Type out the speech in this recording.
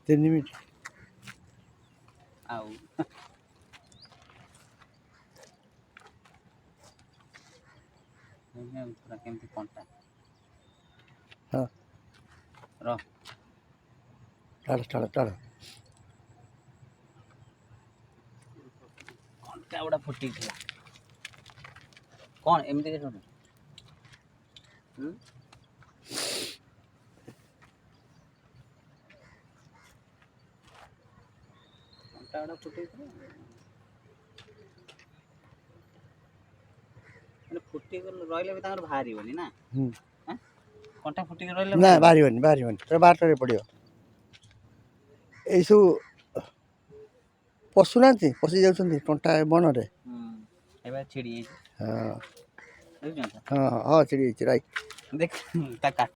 तीन मिनट आउ पूरा केमती कंटा हाँ र टाड़ टाड़ टाड़ कंटा गुड़ा फुटी थी कौन एमती के छोटे कंटा गुड़ा फुटी थी ମାନେ ଫୁଟିଗଲେ ରହିଲେ ବି ତାଙ୍କର ବାହାରିବନି ନା କଣ୍ଟା ଫୁଟିକି ରହିଲେ ନା ବାହାରିବନି ବାହାରିବନି ତ ବାଟରେ ପଡ଼ିବ ଏଇସବୁ ପଶୁ ନାହାନ୍ତି ପଶି ଯାଉଛନ୍ତି କଣ୍ଟା ବଣରେ ଏବେ ଛିଡ଼ି ଯାଇଛି ହଁ ଦେଖୁଛ ହଁ ହଁ ଛିଡ଼ି ଯାଇଛି ରାଇଟ୍ ଦେଖ ତା